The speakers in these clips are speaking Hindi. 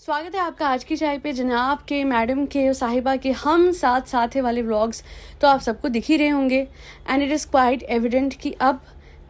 स्वागत है आपका आज की चाय पे जनाब के, मैडम के और साहिबा के हम साथ साथ है वाले व्लॉग्स तो आप सबको दिख ही रहे होंगे। And it is quite evident कि अब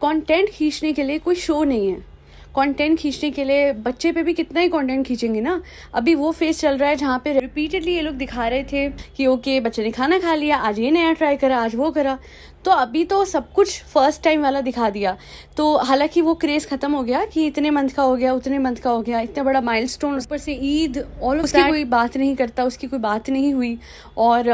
कंटेंट खींचने के लिए कोई शो नहीं है। कंटेंट खींचने के लिए बच्चे पे भी कितना ही कंटेंट खींचेंगे ना। अभी वो फेस चल रहा है जहाँ पे रिपीटेडली ये लोग दिखा रहे थे कि ओके बच्चे ने खाना खा लिया, आज ये नया ट्राई करा, आज वो करा। तो अभी तो सब कुछ फर्स्ट टाइम वाला दिखा दिया। तो हालांकि वो क्रेज़ ख़त्म हो गया कि इतने मंथ का हो गया, उतने मंथ का हो गया, इतना बड़ा माइलस्टोन, ऊपर से ईद, और उसकी कोई बात नहीं करता, उसकी कोई बात नहीं हुई। और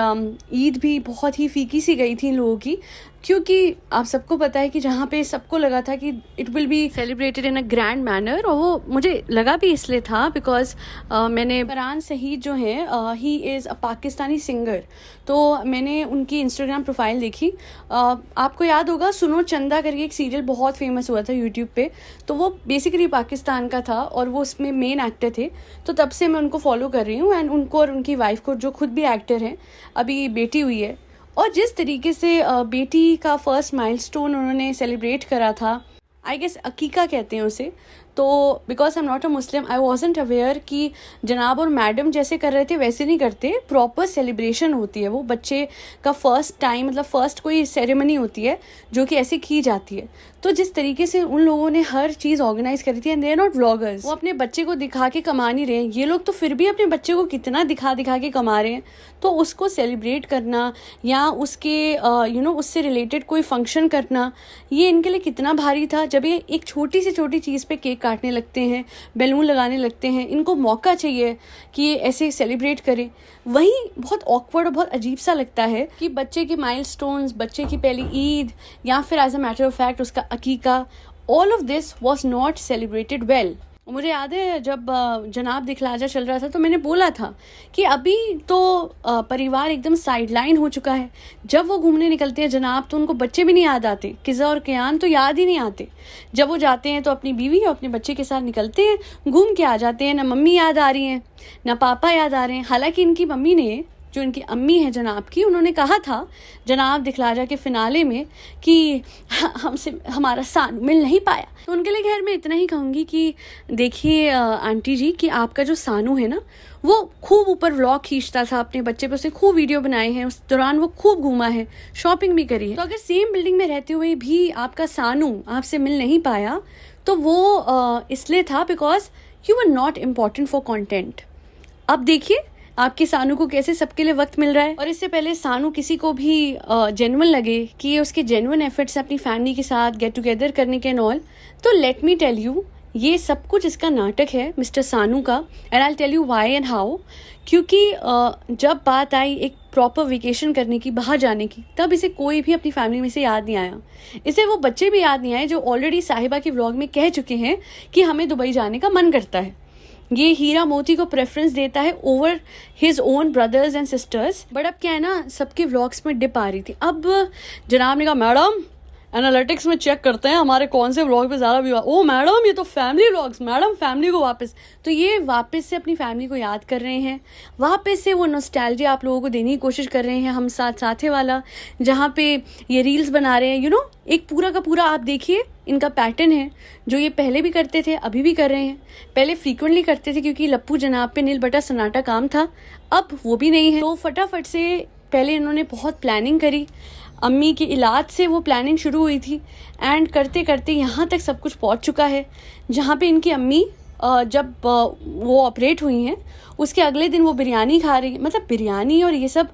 ईद भी बहुत ही फीकी सी गई थी इन लोगों की, क्योंकि आप सबको पता है कि जहाँ पे सबको लगा था कि it will be celebrated in a grand manner, और वो मुझे लगा भी इसलिए था बिकॉज मैंने फरहान सईद जो है he is a Pakistani singer, तो मैंने उनकी इंस्टाग्राम प्रोफाइल देखी। आपको याद होगा सुनो चंदा करके एक सीरियल बहुत फेमस हुआ था यूट्यूब पे, तो वो बेसिकली पाकिस्तान का था और वो उसमें मेन एक्टर थे। तो तब से मैं उनको फॉलो कर रही हूँ एंड उनको और उनकी वाइफ को, जो खुद भी एक्टर हैं, अभी बेटी हुई है, और जिस तरीके से बेटी का फर्स्ट माइलस्टोन उन्होंने सेलिब्रेट करा था, आई गेस अकीका कहते हैं उसे। तो because I am not a Muslim, I wasn't aware कि जनाब और मैडम जैसे कर रहे थे वैसे नहीं करते। प्रॉपर सेलिब्रेशन होती है वो बच्चे का फर्स्ट टाइम, मतलब फर्स्ट कोई सेरेमनी होती है जो कि ऐसे की जाती है। तो जिस तरीके से उन लोगों ने हर चीज़ ऑर्गेनाइज करी थी, and they are not vloggers, वो अपने बच्चे को दिखा के कमा नहीं रहे हैं। ये लोग तो फिर भी अपने बच्चे को कितना दिखा दिखा के कमा रहे हैं। तो उसको सेलिब्रेट करना या उसके उससे रिलेटेड कोई फंक्शन करना, ये इनके लिए कितना भारी था। जब ये एक छोटी से छोटी चीज़ पे केक काटने लगते हैं, बैलून लगाने लगते हैं, इनको मौका चाहिए कि ये ऐसे सेलिब्रेट करें। वहीं बहुत ऑकवर्ड और बहुत अजीब सा लगता है कि बच्चे के माइलस्टोन्स, बच्चे की पहली ईद, या फिर as a matter of fact उसका अकीका, all of this was not celebrated well. मुझे याद है जब जनाब दिखलाजा चल रहा था तो मैंने बोला था कि अभी तो परिवार एकदम साइडलाइन हो चुका है। जब वो घूमने निकलते हैं जनाब तो उनको बच्चे भी नहीं याद आते, किज़ा और कियान तो याद ही नहीं आते। जब वो जाते हैं तो अपनी बीवी और अपने बच्चे के साथ निकलते हैं, घूम के आ जाते हैं। ना मम्मी याद आ रही हैं, ना पापा याद आ रहे हैं। हालांकि इनकी मम्मी ने, जो इनकी अम्मी है जनाब की, उन्होंने कहा था जनाब दिखलाजा के फिनाले में कि हमसे हमारा सानू मिल नहीं पाया। तो उनके लिए खैर मैं इतना ही कहूँगी कि देखिए आंटी जी कि आपका जो सानू है ना, वो खूब ऊपर व्लॉग खींचता था अपने बच्चे पे, उसने खूब वीडियो बनाए हैं, उस दौरान वो खूब घूमा है, शॉपिंग भी करी है। तो अगर सेम बिल्डिंग में रहते हुए भी आपका सानू आपसे मिल नहीं पाया तो वो इसलिए था because you were not important for content. अब देखिए आपके सानू को कैसे सबके लिए वक्त मिल रहा है। और इससे पहले सानू किसी को भी जेन्युइन लगे कि ये उसके जेन्युइन एफर्ट्स अपनी फैमिली के साथ गेट टुगेदर करने के एंड ऑल, तो लेट मी टेल यू ये सब कुछ इसका नाटक है मिस्टर सानू का। And I tell you why and how. क्योंकि जब बात आई एक प्रॉपर वेकेशन करने की, बाहर जाने की, तब इसे कोई भी अपनी फैमिली में से याद नहीं आया। इसे वो बच्चे भी याद नहीं आए जो ऑलरेडी साहिबा के व्लॉग में कह चुके हैं कि हमें दुबई जाने का मन करता है। ये हीरा मोती को प्रेफरेंस देता है over his own brothers and sisters. But अब क्या है ना, सबके व्लॉग्स में डिप आ रही थी। अब जनाब ने कहा मैडम एनालिटिक्स में चेक करते हैं हमारे कौन से व्लॉग पे ज़्यादा व्यू। ओ मैडम ये तो फैमिली व्लॉग्स, मैडम फैमिली को वापस। तो ये वापस से अपनी फैमिली को याद कर रहे हैं, वापस से वो नॉस्टैल्जिया आप लोगों को देने की कोशिश कर रहे हैं, हम साथ साथे वाला, जहाँ पे ये रील्स बना रहे हैं। एक पूरा का पूरा आप देखिए इनका पैटर्न है जो ये पहले भी करते थे, अभी भी कर रहे हैं। पहले फ्रीक्वेंटली करते थे क्योंकि लप्पू जनाब पे नील बटा सन्नाटा काम था, अब वो भी नहीं है। तो फटाफट से पहले इन्होंने बहुत प्लानिंग करी, अम्मी के इलाज से वो प्लानिंग शुरू हुई थी, एंड करते करते यहाँ तक सब कुछ पहुँच चुका है जहाँ पे इनकी अम्मी जब वो ऑपरेट हुई हैं उसके अगले दिन वो बिरयानी खा रही है। मतलब बिरयानी और ये सब,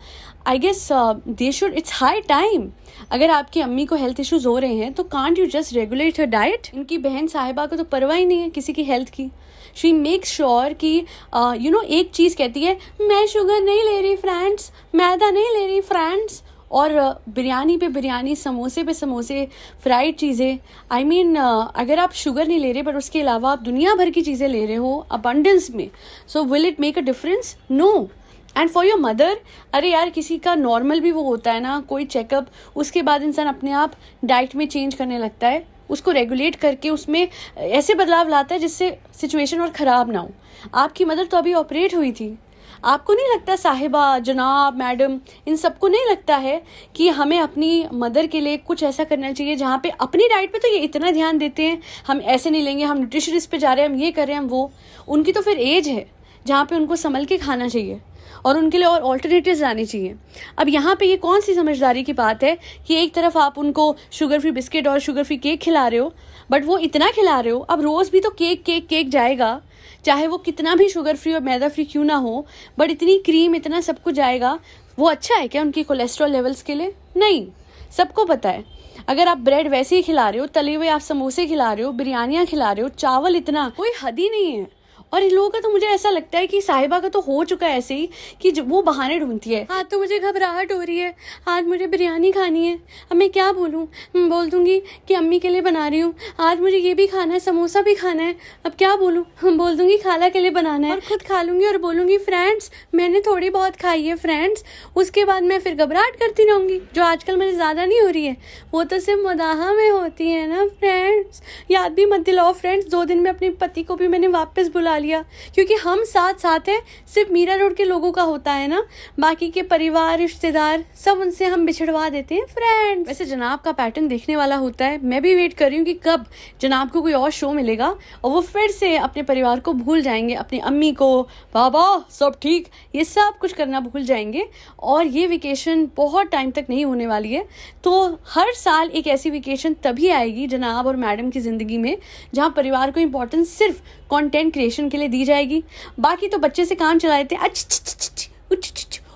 I guess they should, it's high time. अगर आपकी अम्मी को हेल्थ इश्यूज हो रहे हैं तो can't you just regulate her diet. इनकी बहन साहिबा को तो परवाह ही नहीं है किसी की हेल्थ की। शी मेक्स श्योर कि एक चीज़ कहती है, मैं शुगर नहीं ले रही फ्रेंड्स, मैदा नहीं ले रही फ्रेंड्स, और बिरयानी पे बिरयानी, समोसे पे समोसे, फ्राइड चीज़ें। आई मीन अगर आप शुगर नहीं ले रहे पर उसके अलावा आप दुनिया भर की चीज़ें ले रहे हो अबंडेंस में, so will it make a difference? No. And for your mother, अरे यार किसी का नॉर्मल भी वो होता है ना, कोई चेकअप, उसके बाद इंसान अपने आप डाइट में चेंज करने लगता है, उसको रेगुलेट करके उसमें ऐसे बदलाव लाता है जिससे सिचुएशन और ख़राब ना हो। आपकी मदर तो अभी ऑपरेट हुई थी। आपको नहीं लगता साहिबा, जनाब, मैडम, इन सबको नहीं लगता है कि हमें अपनी मदर के लिए कुछ ऐसा करना चाहिए जहाँ पे अपनी डाइट पे तो ये इतना ध्यान देते हैं, हम ऐसे नहीं लेंगे, हम न्यूट्रिशनिस्ट पे जा रहे हैं, हम ये कर रहे हैं, हम वो। उनकी तो फिर एज है जहाँ पे उनको संभल के खाना चाहिए और उनके लिए और ऑल्टरनेटिव्स लाने चाहिए। अब यहाँ पे ये कौन सी समझदारी की बात है कि एक तरफ आप उनको शुगर फ्री बिस्किट और शुगर फ्री केक खिला रहे हो, बट वो इतना खिला रहे हो, अब रोज़ भी तो केक केक केक जाएगा, चाहे वो कितना भी शुगर फ्री और मैदा फ्री क्यों ना हो, बट इतनी क्रीम इतना सब कुछ जाएगा, वो अच्छा है क्या उनकी कोलेस्ट्रॉल लेवल्स के लिए? नहीं, सबको पता है। अगर आप ब्रेड वैसे ही खिला रहे हो, तले हुए आप समोसे खिला रहे हो, बिरयानियाँ खिला रहे हो, चावल इतना, कोई हद ही नहीं है। और इन लोगों का तो मुझे ऐसा लगता है कि साहिबा का तो हो चुका है ऐसे ही कि वो बहाने ढूंढती है। आज तो मुझे घबराहट हो रही है, आज मुझे बिरयानी खानी है, अब मैं क्या बोलूँ? बोल दूंगी कि अम्मी के लिए बना रही हूँ, आज मुझे ये भी खाना है, समोसा भी खाना है, अब क्या बोलूँ? बोल दूंगी खाला के लिए बनाना है और खुद खा लूँगी और बोलूँगी फ्रेंड्स मैंने थोड़ी बहुत खाई है फ्रेंड्स। उसके बाद मैं फिर घबराहट करती रहूँगी, जो आजकल मुझे ज़्यादा नहीं हो रही है, वो तो सिर्फ मदाहा में होती है ना फ्रेंड्स। याद भी मत दिलाओ फ्रेंड्स, 2 दिन में अपने पति को भी मैंने वापस बुला लिया, क्योंकि हम साथ साथ हैं, सिर्फ मीरा रोड के लोगों का होता है ना, बाकी के परिवार रिश्तेदार सब उनसे हम बिछड़वा देते हैं फ्रेंड्स। वैसे जनाब का पैटर्न देखने वाला होता है, मैं भी वेट कर रही हूँ कि कब जनाब को कोई और शो मिलेगा और वो फिर से अपने परिवार को भूल जाएंगे, अपनी अम्मी को, बाबा सब ठीक, ये सब कुछ करना भूल जाएंगे। और ये वेकेशन बहुत टाइम तक नहीं होने वाली है, तो हर साल एक ऐसी वेकेशन तभी आएगी जनाब और मैडम की ज़िंदगी में जहाँ परिवार को इम्पोर्टेंस सिर्फ कंटेंट क्रिएशन के लिए दी जाएगी। बाकी तो बच्चे से काम चला लेते हैं,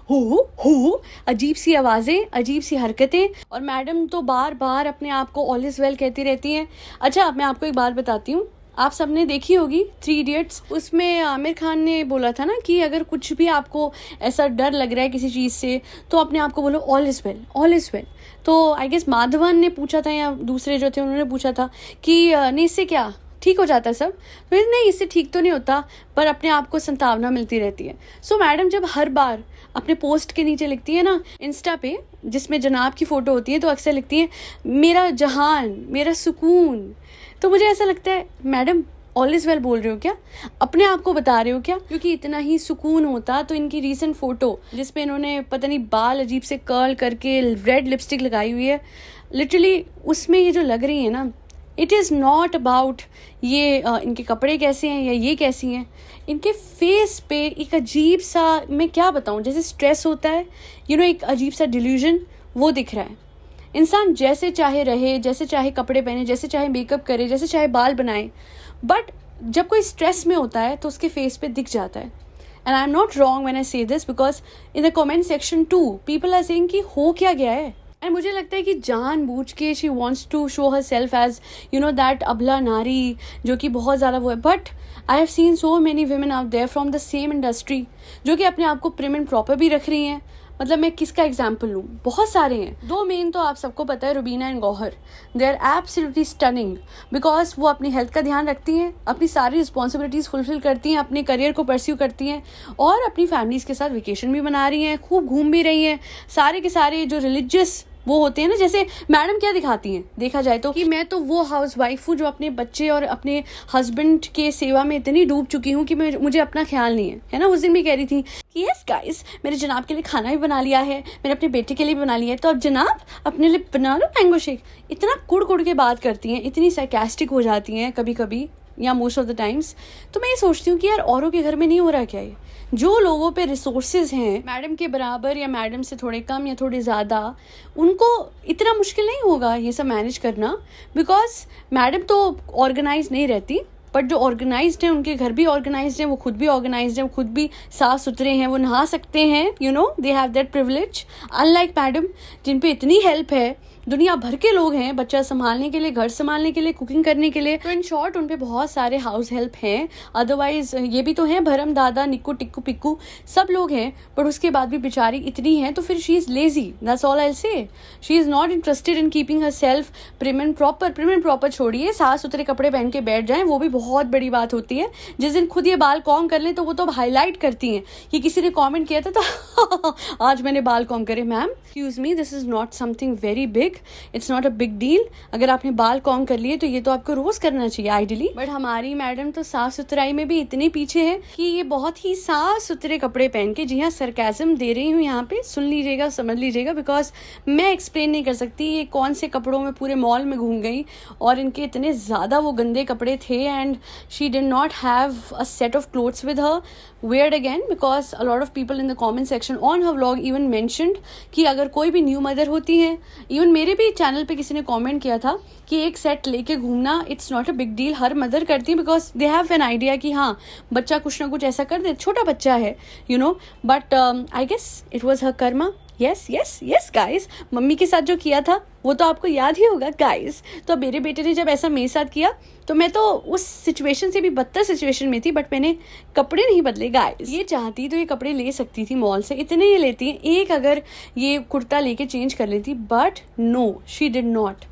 हो अजीब सी आवाज़ें, अजीब सी हरकतें, और मैडम तो बार बार अपने आप को ऑल इज़ वेल कहती रहती हैं। अच्छा, मैं आपको एक बात बताती हूँ, आप सबने देखी होगी 3 इडियट्स, उसमें आमिर खान ने बोला था ना कि अगर कुछ भी आपको ऐसा डर लग रहा है किसी चीज़ से तो अपने आप को बोलो all is well, all is well. तो आई गेस माधवन ने पूछा था या दूसरे जो थे उन्होंने पूछा था कि नहीं इससे क्या ठीक हो जाता है सब? तो नहीं, इससे ठीक तो नहीं होता, पर अपने आप को संतावना मिलती रहती है। सो मैडम जब हर बार अपने पोस्ट के नीचे लिखती है ना इंस्टा पे, जिसमें जनाब की फ़ोटो होती है, तो अक्सर लिखती है मेरा जहान, मेरा सुकून। तो मुझे ऐसा लगता है मैडम ऑल इज़ वेल बोल रहे हो क्या? अपने आप को बता रहे हो क्या? क्योंकि इतना ही सुकून होता तो इनकी रीसेंट फ़ोटो जिसपे इन्होंने पता नहीं बाल अजीब से कर्ल करके रेड लिपस्टिक लगाई हुई है, लिटरली उसमें ये जो लग रही है ना, इट इज़ नॉट अबाउट ये इनके कपड़े कैसे हैं या ये कैसी हैं, इनके फेस पे एक अजीब सा, मैं क्या बताऊँ, जैसे स्ट्रेस होता है एक अजीब सा डिल्यूजन वो दिख रहा है। इंसान जैसे चाहे रहे, जैसे चाहे कपड़े पहने, जैसे चाहे मेकअप करे, जैसे चाहे बाल बनाए, बट जब कोई स्ट्रेस में होता है तो उसके फेस पे दिख जाता है। And I am not wrong when I say this, because in the comment section two people are saying कि हो क्या गया है। एंड मुझे लगता है कि जानबूझ के she wants to show herself as that अबला नारी, जो कि बहुत ज़्यादा वो है। But I have seen so many women out there from the same industry जो कि अपने आप को प्रिम एंड प्रॉपर भी रख रही हैं। मतलब मैं किसका एग्जाम्पल लूँ, बहुत सारे हैं। 2 मेन तो आप सबको पता है, Rubina and Gauhar. They are absolutely stunning because वो अपनी हेल्थ का ध्यान रखती हैं, अपनी सारी रिस्पॉन्सिबिलिटीज़ फुलफिल करती हैं, अपने करियर को परस्यू करती हैं और अपनी फैमिलीज़ के साथ वेकेशन भी मना रही हैं, खूब घूम भी रही हैं। सारे के सारे जो रिलीजियस वो होते हैं ना, जैसे मैडम क्या दिखाती हैं देखा जाए तो कि मैं तो वो हाउस वाइफ हूँ जो अपने बच्चे और अपने हस्बैंड के सेवा में इतनी डूब चुकी हूँ कि मुझे अपना ख्याल नहीं है ना। उस दिन भी कह रही थी कि यस गाइस, मेरे जनाब के लिए खाना भी बना लिया है, मैंने अपने बेटे के लिए भी बना लिया है, तो अब जनाब अपने लिए बना लो मैंगो शेक। इतना कुड़ के बात करती हैं, इतनी सार्कास्टिक हो जाती हैं कभी कभी या मोस्ट ऑफ द टाइम्स। तो मैं ये सोचती हूँ कि यार औरों के घर में नहीं हो रहा क्या ये? जो लोगों पे रिसोर्सेज हैं मैडम के बराबर या मैडम से थोड़े कम या थोड़े ज़्यादा, उनको इतना मुश्किल नहीं होगा ये सब मैनेज करना, बिकॉज मैडम तो ऑर्गेनाइज नहीं रहती, बट जो ऑर्गेनाइज्ड हैं उनके घर भी ऑर्गेनाइज्ड हैं, वो खुद भी ऑर्गेनाइज्ड हैं, वो खुद भी साफ सुथरे हैं, वो नहा सकते हैं, they have that privilege. Unlike madam जिन पे इतनी हेल्प है, दुनिया भर के लोग हैं बच्चा संभालने के लिए, घर संभालने के लिए, कुकिंग करने के लिए। तो इन शॉर्ट उन पे बहुत सारे हाउस हेल्प हैं। अदरवाइज ये भी तो हैं भरम दादा, निक्कू टिक्कू पिक्कू, सब लोग हैं, बट उसके बाद भी बेचारी इतनी है तो फिर she is lazy, that's all I say. She is not interested in keeping herself prim and proper छोड़िए, साफ सुथरे कपड़े पहन के बैठ जाएं, वो भी बहुत बड़ी बात होती है। जिस दिन खुद ये बाल कॉम कर लें तो वो तो अब हाईलाइट करती हैं कि किसी ने कॉमेंट किया था तो आज मैंने बाल कॉम करे। Ma'am excuse me, this is not something very big, it's not a big deal. अगर आपने बाल कॉम्ब कर लिए तो ये तो आपको रोज करना चाहिए आइडियली, बट हमारी मैडम तो साफ सुथराई में भी इतनी पीछे है कि ये बहुत ही साफ सुथरे कपड़े पहन के, जी हाँ सरकाज़म दे रही हूँ यहाँ पे, सुन लीजिएगा समझ लीजिएगा, बिकॉज मैं एक्सप्लेन नहीं कर सकती ये कौन से कपड़ों में पूरे मॉल में घूम गई और इनके इतने ज़्यादा वो गंदे कपड़े थे and she did not have a set of clothes with her. weird again because a lot of people in the comment section on her vlog even mentioned कि अगर कोई भी न्यू मदर होती है, इवन मेरे भी चैनल पे किसी ने कमेंट किया था कि एक सेट लेके घूमना it's not a big deal, her mother करती है because they have an idea कि हाँ बच्चा कुछ ना कुछ ऐसा कर दे, छोटा बच्चा है you know, but I guess it was her karma. Yes yes yes guys, mummy के साथ जो किया था वो तो आपको याद ही होगा गाइस। तो मेरे बेटे ने जब ऐसा मेरे साथ किया तो मैं तो उस सिचुएशन से भी बदतर सिचुएशन में थी, बट मैंने कपड़े नहीं बदले गाइस। ये चाहती तो ये कपड़े ले सकती थी मॉल से, इतने ये लेती हैं, एक अगर ये कुर्ता लेके चेंज कर लेती, but no she did not.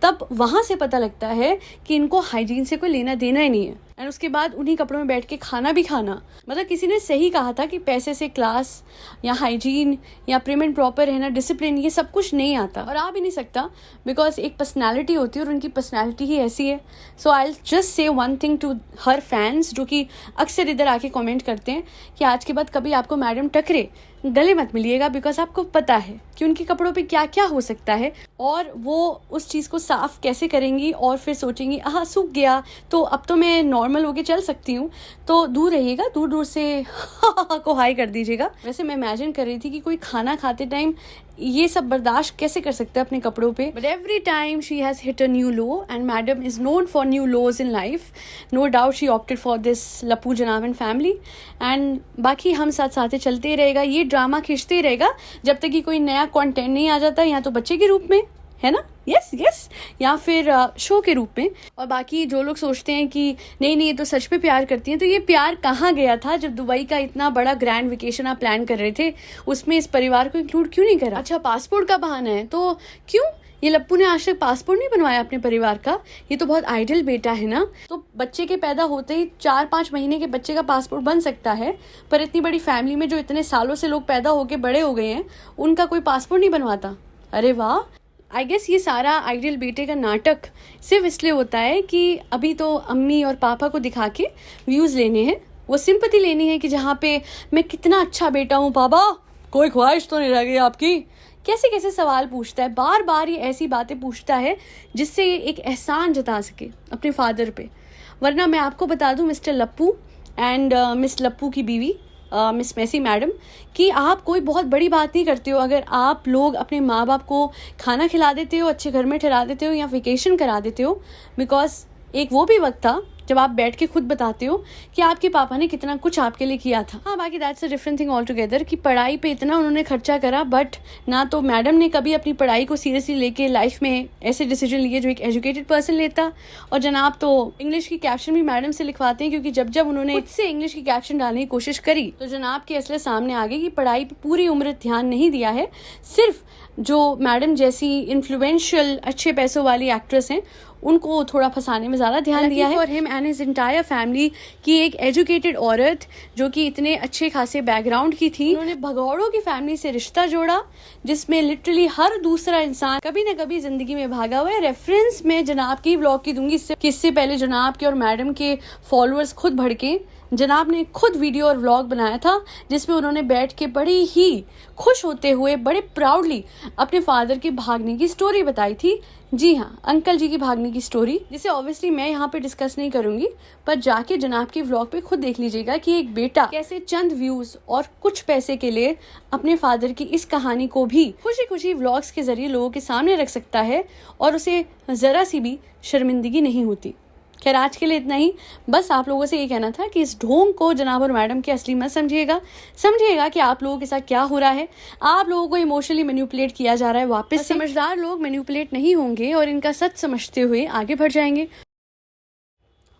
तब वहाँ से पता लगता है कि इनको हाइजीन से कोई लेना देना ही नहीं है। एंड उसके बाद उन्हीं कपड़ों में बैठ के खाना भी खाना, मतलब किसी ने सही कहा था कि पैसे से क्लास या हाइजीन या प्रिम एंड प्रॉपर रहना, डिसिप्लिन, ये सब कुछ नहीं आता और आ भी नहीं सकता बिकॉज एक पर्सनैलिटी होती है और उनकी पर्सनैलिटी ही ऐसी है। So I just say one thing to her fans जो कि अक्सर इधर आके कमेंट करते हैं कि आज के बाद कभी आपको मैडम टकरे गले मत मिलिएगा, बिकॉज आपको पता है कि उनके कपड़ों पे क्या क्या हो सकता है और वो उस चीज़ को साफ कैसे करेंगी और फिर सोचेंगी हाँ सूख गया तो अब तो मैं नॉर्मल होके चल सकती हूँ। तो दूर रहिएगा, दूर दूर से को हाई कर दीजिएगा। वैसे मैं इमेजिन कर रही थी कि कोई खाना खाते टाइम ये सब बर्दाश्त कैसे कर सकता है अपने कपड़ों पे, but every time she has hit a new low and madam is known for new lows in life. No doubt she opted for this लप्पू जनाब एंड फैमिली एंड बाकी हम साथ साथ चलते ही रहेगा, ये ड्रामा खींचते ही रहेगा जब तक कि कोई नया कंटेंट नहीं आ जाता, या तो बच्चे के रूप में है ना, यस यस, या फिर शो के रूप में। और बाकी जो लोग सोचते हैं कि नहीं नहीं ये तो सच में प्यार करती हैं, तो ये प्यार कहाँ गया था जब दुबई का इतना बड़ा ग्रैंड वेकेशन आप प्लान कर रहे थे, उसमें इस परिवार को इंक्लूड क्यों नहीं करा? अच्छा पासपोर्ट का बहाना है तो क्यों? ये लप्पू ने आज तक पासपोर्ट नहीं बनवाया अपने परिवार का, ये तो बहुत आइडियल बेटा है ना। तो बच्चे के पैदा होते ही 4-5 महीने के बच्चे का पासपोर्ट बन सकता है, पर इतनी बड़ी फैमिली में जो इतने सालों से लोग पैदा होके बड़े हो गए हैं उनका कोई पासपोर्ट नहीं बनवाता? अरे वाह। आई गेस ये सारा आइडियल बेटे का नाटक सिर्फ इसलिए होता है कि अभी तो अम्मी और पापा को दिखा के व्यूज़ लेने हैं, वो सिंपैथी लेनी है कि जहाँ पे मैं कितना अच्छा बेटा हूँ पापा, कोई ख्वाहिश तो नहीं रह गई आपकी। कैसे कैसे सवाल पूछता है, बार बार ये ऐसी बातें पूछता है जिससे ये एक एहसान जता सके अपने फादर पे। वरना मैं आपको बता दूँ मिस्टर लप्पू एंड मिस लप्पू की बीवी मिस मैसी मैडम कि आप कोई बहुत बड़ी बात नहीं करते हो अगर आप लोग अपने माँ बाप को खाना खिला देते हो, अच्छे घर में ठहरा देते हो या वेकेशन करा देते हो, बिकॉज एक वो भी वक्त था जब आप बैठ के खुद बताते हो कि आपके पापा ने कितना कुछ आपके लिए किया था। हाँ बाकी that's a different thing all together कि पढ़ाई पे इतना उन्होंने खर्चा करा, बट ना तो मैडम ने कभी अपनी पढ़ाई को सीरियसली लेके लाइफ में ऐसे डिसीजन लिए जो एक एजुकेटेड पर्सन लेता, और जनाब तो इंग्लिश की कैप्शन भी मैडम से लिखवाते हैं क्योंकि जब जब उन्होंने इससे इंग्लिश की कैप्शन डालने की कोशिश करी तो जनाब के असले सामने आ गई कि पढ़ाई पे पूरी उम्र ध्यान नहीं दिया है, सिर्फ जो मैडम जैसी इन्फ्लुएंशियल अच्छे पैसों वाली एक्ट्रेस हैं उनको थोड़ा फंसाने में ज़्यादा ध्यान दिया है। For him and his entire family कि एक एजुकेटेड औरत जो कि इतने अच्छे खासे बैकग्राउंड की थी, उन्होंने भगौड़ों की फैमिली से रिश्ता जोड़ा जिसमें लिटरली हर दूसरा इंसान कभी ना कभी जिंदगी में भागा हुआ है। रेफरेंस में जनाब की व्लॉग की दूंगी, इससे पहले जनाब के और मैडम के फॉलोअर्स खुद भड़के। जनाब ने खुद वीडियो और व्लॉग बनाया था जिसमें उन्होंने बैठ के बड़ी ही खुश होते हुए बड़े प्राउडली अपने फादर के भागने की स्टोरी बताई थी। जी हाँ, अंकल जी की भागने की स्टोरी, जिसे ऑब्वियसली मैं यहाँ पे डिस्कस नहीं करूंगी, पर जाके जनाब के व्लॉग पे खुद देख लीजिएगा कि एक बेटा कैसे चंद व्यूज और कुछ पैसे के लिए अपने फादर की इस कहानी को भी खुशी खुशी व्लॉग्स के जरिए लोगों के सामने रख सकता है और उसे जरा सी भी शर्मिंदगी नहीं होती। खैर आज के लिए इतना ही, बस आप लोगों से ये कहना था कि इस ढोंग को जनाब और मैडम के असली मत समझिएगा कि आप लोगों के साथ क्या हो रहा है। आप लोगों को इमोशनली मैनिपुलेट किया जा रहा है वापस से। समझदार लोग मैनिपुलेट नहीं होंगे और इनका सच समझते हुए आगे बढ़ जाएंगे,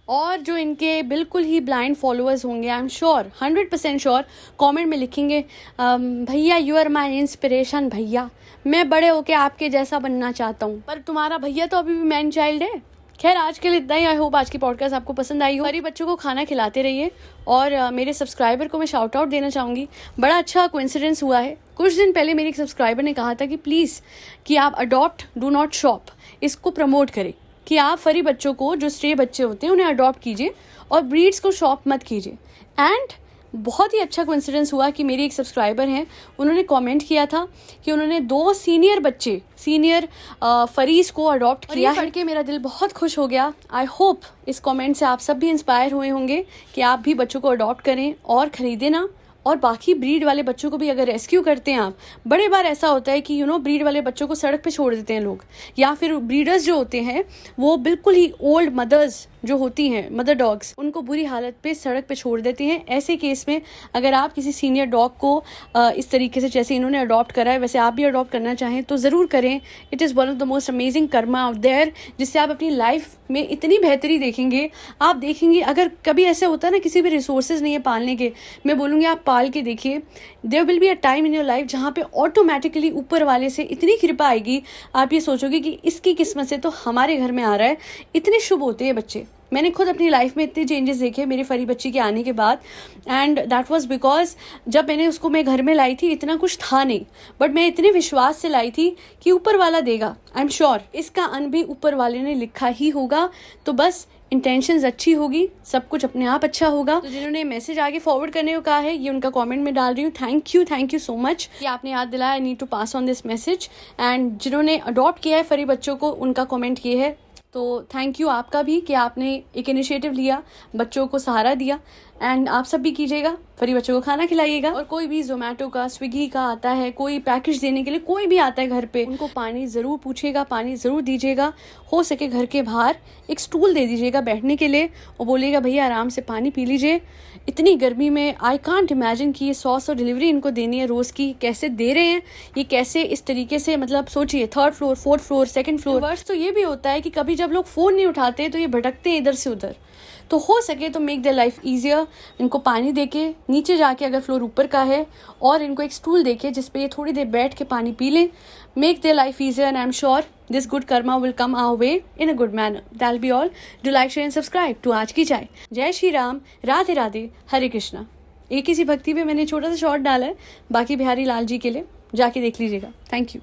और जो इनके बिल्कुल ही ब्लाइंड फॉलोअर्स होंगे, आई एम श्योर 100% श्योर, कमेंट में लिखेंगे भैया यू आर माई इंस्पिरेशन, भैया मैं बड़े होके आपके जैसा बनना चाहता हूँ। पर तुम्हारा भैया तो अभी भी मैन चाइल्ड है, खैर आज के लिए इतना ही। आई होप आज की पॉडकास्ट आपको पसंद आई हो। हमारे बच्चों को खाना खिलाते रहिए। और मेरे सब्सक्राइबर को मैं शाउट आउट देना चाहूँगी। बड़ा अच्छा कोइंसिडेंस हुआ है। कुछ दिन पहले मेरे एक सब्सक्राइबर ने कहा था कि प्लीज़ कि आप अडॉप्ट डू नॉट शॉप इसको प्रमोट करें, कि आप फरी बच्चों को, जो स्ट्रे बच्चे होते हैं, उन्हें अडॉप्ट कीजिए और ब्रीड्स को शॉप मत कीजिए। एंड बहुत ही अच्छा कोइंसिडेंस हुआ कि मेरी एक सब्सक्राइबर हैं, उन्होंने कमेंट किया था कि उन्होंने 2 सीनियर फरीज को अडॉप्ट किया है। पढ़ के मेरा दिल बहुत खुश हो गया। आई होप इस कमेंट से आप सब भी इंस्पायर हुए होंगे कि आप भी बच्चों को अडॉप्ट करें और खरीदें ना। और बाकी ब्रीड वाले बच्चों को भी अगर रेस्क्यू करते हैं आप, बड़े बार ऐसा होता है कि ब्रीड वाले बच्चों को सड़क पे छोड़ देते हैं लोग, या फिर ब्रीडर्स जो होते हैं वो बिल्कुल ही ओल्ड मदर्स जो होती हैं, मदर डॉग्स, उनको बुरी हालत पे सड़क पे छोड़ देते हैं। ऐसे केस में अगर आप किसी सीनियर डॉग को इस तरीके से जैसे इन्होंने अडॉप्ट करा है वैसे आप भी अडॉप्ट करना चाहें तो ज़रूर करें। It is one of the most amazing karma out there, जिससे आप अपनी लाइफ में इतनी बेहतरी देखेंगे। आप देखेंगे अगर कभी ऐसा होता है ना, किसी भी रिसोर्सेज नहीं है पालने के, मैं बोलूँगी आप पाल के देखिए। There will be a time in your life जहाँ पे ऑटोमेटिकली ऊपर वाले से इतनी कृपा आएगी, आप ये सोचोगे कि इसकी किस्मत से तो हमारे घर में आ रहा है। इतने शुभ होते हैं बच्चे। मैंने खुद अपनी लाइफ में इतने चेंजेस देखे मेरी फरी बच्ची के आने के बाद। एंड दैट वाज बिकॉज जब मैंने उसको मैं घर में लाई थी इतना कुछ था नहीं, बट मैं इतने विश्वास से लाई थी कि ऊपर वाला देगा। आई एम श्योर इसका अन्न भी ऊपर वाले ने लिखा ही होगा। तो बस इंटेंशंस अच्छी होगी, सब कुछ अपने आप अच्छा होगा। तो जिन्होंने मैसेज आगे फॉरवर्ड करने को कहा है, ये उनका कमेंट में डाल रही हूँ। थैंक यू सो मच कि आपने याद दिलाया। I need to pass on this message. And जिन्होंने अडॉप्ट किया है फरी बच्चों को, उनका कमेंट ये है, तो थैंक यू आपका भी कि आपने एक इनिशिएटिव लिया, बच्चों को सहारा दिया। एंड आप सब भी कीजिएगा, फरी बच्चों को खाना खिलाइएगा। और कोई भी जोमेटो का, स्विगी का आता है, कोई पैकेज देने के लिए कोई भी आता है घर पे, उनको पानी ज़रूर पूछिएगा, पानी ज़रूर दीजिएगा। हो सके घर के बाहर एक स्टूल दे दीजिएगा बैठने के लिए और बोलिएगा भैया आराम से पानी पी लीजिए। इतनी गर्मी में आई कांट इमेजिन कि ये 100 डिलीवरी इनको देनी है रोज़ की, कैसे दे रहे हैं ये, कैसे इस तरीके से, मतलब सोचिए 3rd floor, 4th floor, 2nd floor. वर्ष तो ये भी होता है कि कभी जब लोग फ़ोन नहीं उठाते तो ये भटकते हैं इधर से उधर। तो हो सके तो मेक देयर लाइफ ईजियर। इनको पानी देके नीचे जाके, अगर फ्लोर ऊपर का है, और इनको एक स्टूल देके जिसपे ये थोड़ी देर बैठ के पानी पी लें। Make their life easier and I am sure this good karma will come our way in a good manner. That be all. Do like, share and subscribe to Aaj Ki चाय। जय श्री राम, राधे राधे, हरे कृष्णा। एक ही सी भक्ति पे मैंने छोटा सा शॉर्ट डाला है, बाकी बिहारी लाल जी के लिए जाके देख लीजिएगा। Thank you.